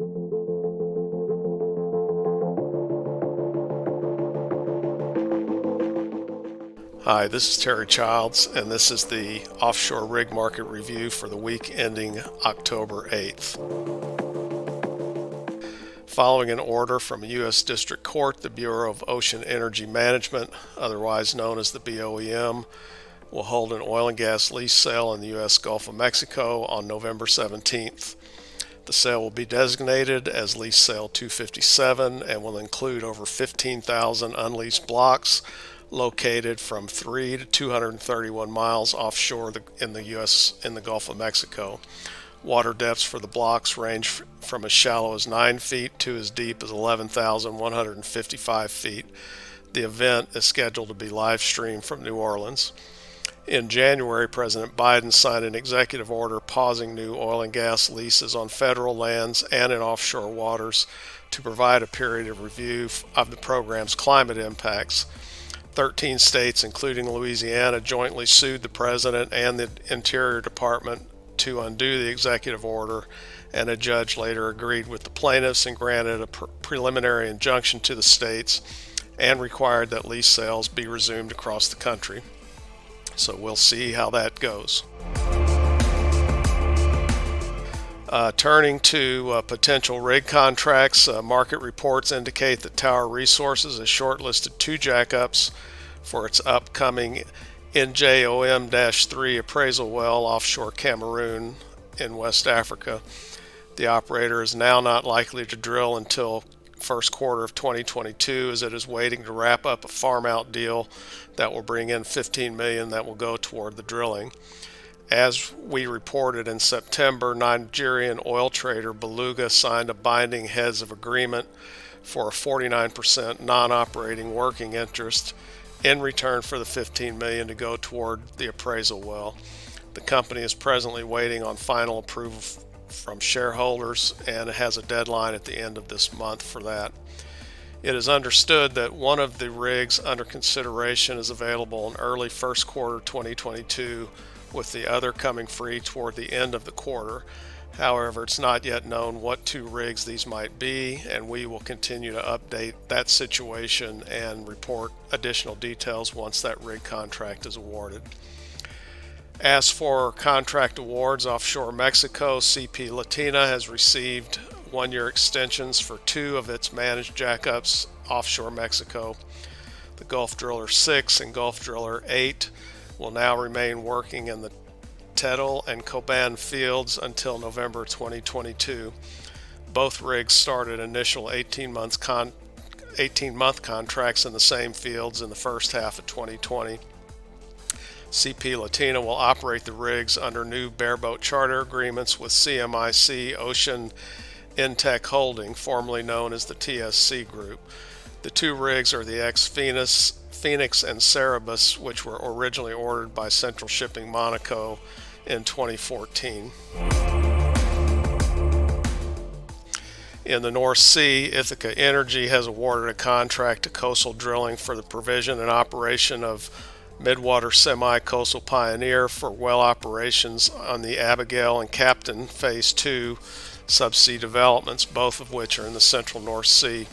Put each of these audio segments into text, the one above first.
Hi, this is Terry Childs, and this is the offshore rig market review for the week ending October 8th. Following an order from a U.S. District Court, the Bureau of Ocean Energy Management, otherwise known as the BOEM, will hold an oil and gas lease sale in the U.S. Gulf of Mexico on November 17th. The sale will be designated as Lease Sale 257 and will include over 15,000 unleased blocks located from 3 to 231 miles offshore in the U.S. in the Gulf of Mexico. Water depths for the blocks range from as shallow as 9 feet to as deep as 11,155 feet. The event is scheduled to be live streamed from New Orleans. In January, President Biden signed an executive order pausing new oil and gas leases on federal lands and in offshore waters to provide a period of review of the program's climate impacts. 13 states, including Louisiana, jointly sued the president and the Interior Department to undo the executive order, and a judge later agreed with the plaintiffs and granted a preliminary injunction to the states and required that lease sales be resumed across the country. So we'll see how that goes. Turning to potential rig contracts, market reports indicate that Tower Resources has shortlisted 2 jackups for its upcoming NJOM-3 appraisal well offshore Cameroon in West Africa. The operator is now not likely to drill until first quarter of 2022, as it is waiting to wrap up a farm-out deal that will bring in $15 million that will go toward the drilling. As we reported in September, Nigerian oil trader Beluga signed a binding heads of agreement for a 49% non-operating working interest in return for the $15 million to go toward the appraisal well. The company is presently waiting on final approval from shareholders and has a deadline at the end of this month for that. It is understood that one of the rigs under consideration is available in early first quarter 2022, with the other coming free toward the end of the quarter. However, it's not yet known what 2 rigs these might be, and we will continue to update that situation and report additional details once that rig contract is awarded. As for contract awards offshore Mexico, CP Latina has received 1-year extensions for 2 of its managed jackups offshore Mexico. The Gulf Driller 6 and Gulf Driller 8 will now remain working in the Tetal and Coban fields until November 2022. Both rigs started initial 18-month contracts in the same fields in the first half of 2020. CP Latina will operate the rigs under new bareboat charter agreements with CMIC Ocean Intech Holding, formerly known as the TSC Group. The 2 rigs are the Phoenix and Cerberus, which were originally ordered by Central Shipping Monaco in 2014. In the North Sea, Ithaca Energy has awarded a contract to Coastal Drilling for the provision and operation of Midwater Semi-Coastal Pioneer for well operations on the Abigail and Captain Phase 2 subsea developments, both of which are in the central North Sea.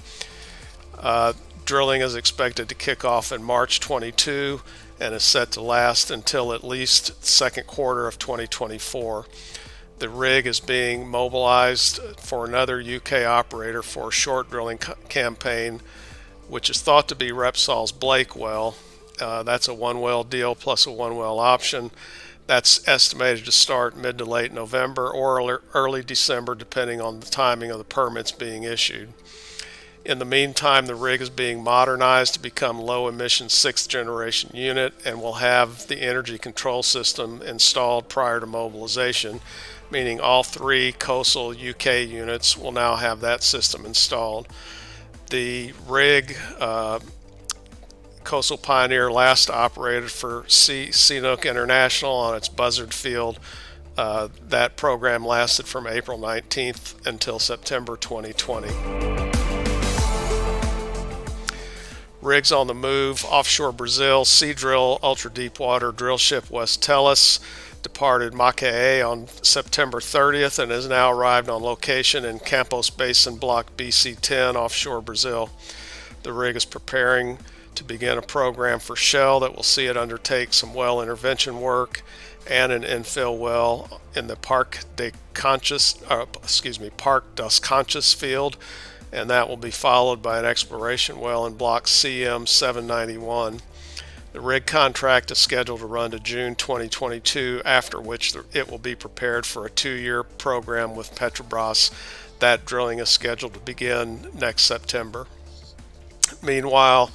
Drilling is expected to kick off in March 22 and is set to last until at least the second quarter of 2024. The rig is being mobilized for another UK operator for a short drilling campaign, which is thought to be Repsol's Blake well. That's a 1-well deal plus a 1-well option. That's estimated to start mid to late November or early December, depending on the timing of the permits being issued. In the meantime, the rig is being modernized to become low-emission 6th-generation unit and will have the energy control system installed prior to mobilization, meaning all 3 coastal UK units will now have that system installed. The rig, Coastal Pioneer, last operated for CNOOC International on its Buzzard field. That program lasted from April 19th until September 2020. Rigs on the move offshore Brazil, Seadrill ultra-deepwater drillship West Tellus departed Macaé on September 30th and has now arrived on location in Campos Basin Block BC-10 offshore Brazil. The rig is preparing to begin a program for Shell that will see it undertake some well intervention work and an infill well in the Parque das Conchas field, and that will be followed by an exploration well in Block CM791. The rig contract is scheduled to run to June 2022, after which it will be prepared for a 2-year program with Petrobras. That drilling is scheduled to begin next September. Meanwhile,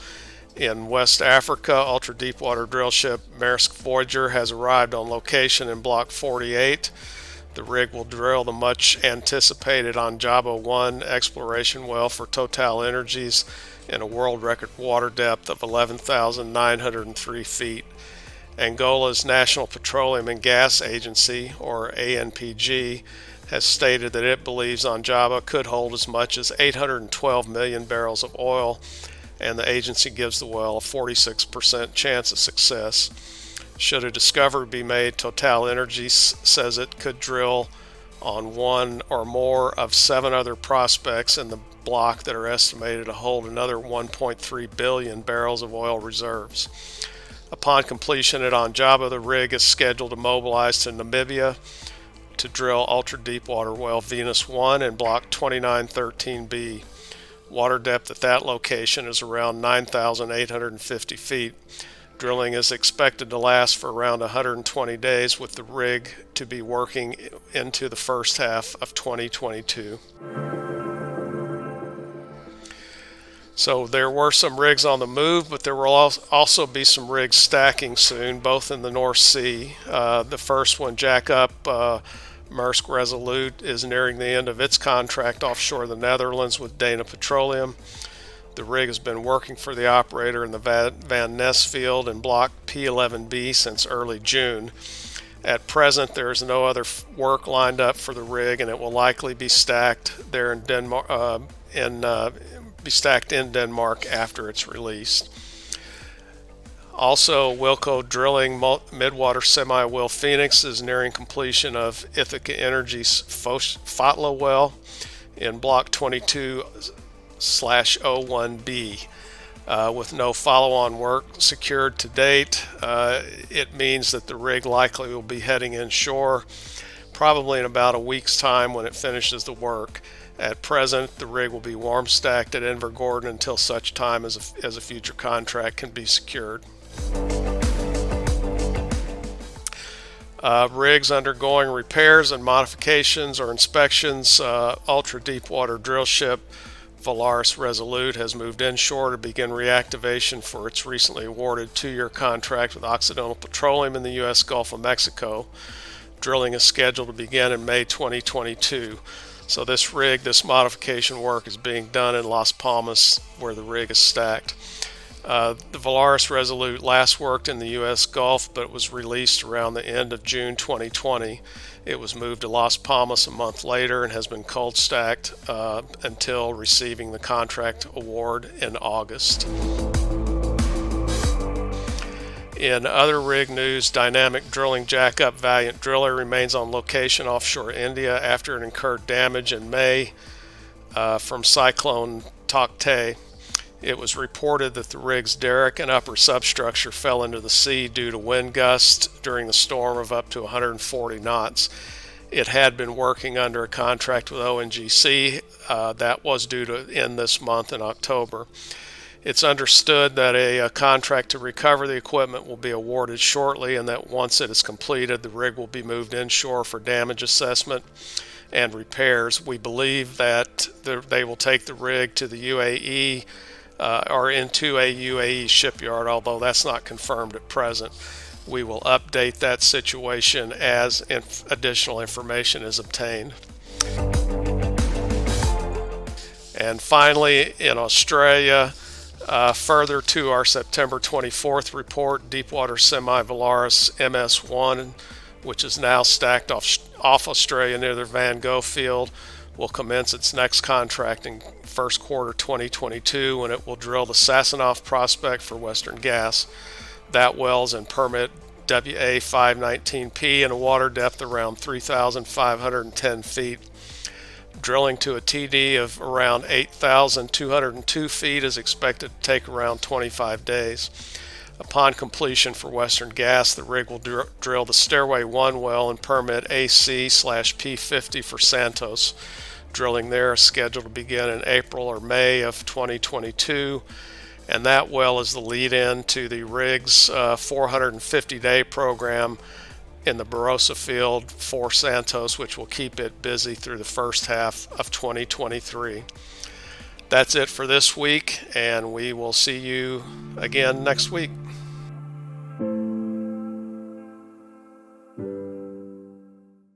in West Africa, ultra-deepwater drillship Maersk Voyager has arrived on location in Block 48. The rig will drill the much-anticipated Anjaba-1 exploration well for TotalEnergies in a world record water depth of 11,903 feet. Angola's National Petroleum and Gas Agency, or ANPG, has stated that it believes Anjaba could hold as much as 812 million barrels of oil, and the agency gives the well a 46% chance of success. Should a discovery be made, TotalEnergies says it could drill on one or more of 7 other prospects in the block that are estimated to hold another 1.3 billion barrels of oil reserves. Upon completion at Anjaba, the rig is scheduled to mobilize to Namibia to drill ultra-deepwater well Venus 1 in Block 2913B. Water depth at that location is around 9,850 feet. Drilling is expected to last for around 120 days, with the rig to be working into the first half of 2022. So there were some rigs on the move, but there will also be some rigs stacking soon, both in the North Sea. The first one, Jackup Maersk Resolute, is nearing the end of its contract offshore the Netherlands with Dana Petroleum. The rig has been working for the operator in the Van Ness field in Block P11B since early June. At present, there is no other work lined up for the rig, and it will likely be stacked there in Denmark. In Denmark after it's released. Also, Wilco Drilling Midwater Semi-Well Phoenix is nearing completion of Ithaca Energy's Fotla well in Block 22/01B. With no follow-on work secured to date, it means that the rig likely will be heading inshore probably in about a week's time when it finishes the work. At present, the rig will be warm stacked at Invergordon until such time as a future contract can be secured. Rigs undergoing repairs and modifications or inspections. Ultra-deepwater drillship Valaris Resolute has moved inshore to begin reactivation for its recently awarded 2-year contract with Occidental Petroleum in the U.S. Gulf of Mexico. Drilling is scheduled to begin in May 2022. So this modification work is being done in Las Palmas, where the rig is stacked. The Valaris Resolute last worked in the U.S. Gulf, but was released around the end of June 2020. It was moved to Las Palmas a month later and has been cold stacked until receiving the contract award in August. In other rig news, dynamic drilling jackup Valiant Driller remains on location offshore India after it incurred damage in May from Cyclone Tauktae. It was reported that the rig's derrick and upper substructure fell into the sea due to wind gusts during the storm of up to 140 knots. It had been working under a contract with ONGC that was due to end this month in October. It's understood that a contract to recover the equipment will be awarded shortly, and that once it is completed, the rig will be moved inshore for damage assessment and repairs. We believe that they will take the rig to the UAE or into a UAE shipyard, although that's not confirmed at present. We will update that situation as additional information is obtained. And finally, in Australia, further to our September 24th report, Deepwater Semi-Valaris MS-1, which is now stacked off Australia near the Van Gogh field, will commence its next contract in first quarter 2022 when it will drill the Sassanov prospect for Western Gas. That well is in permit WA519P and a water depth around 3,510 feet. Drilling to a TD of around 8,202 feet is expected to take around 25 days. Upon completion for Western Gas, the rig will drill the Stairway 1 well and permit AC/P50 for Santos. Drilling there is scheduled to begin in April or May of 2022, and that well is the lead-in to the rig's 450-day program in the Barossa field for Santos, which will keep it busy through the first half of 2023. That's it for this week, and we will see you again next week.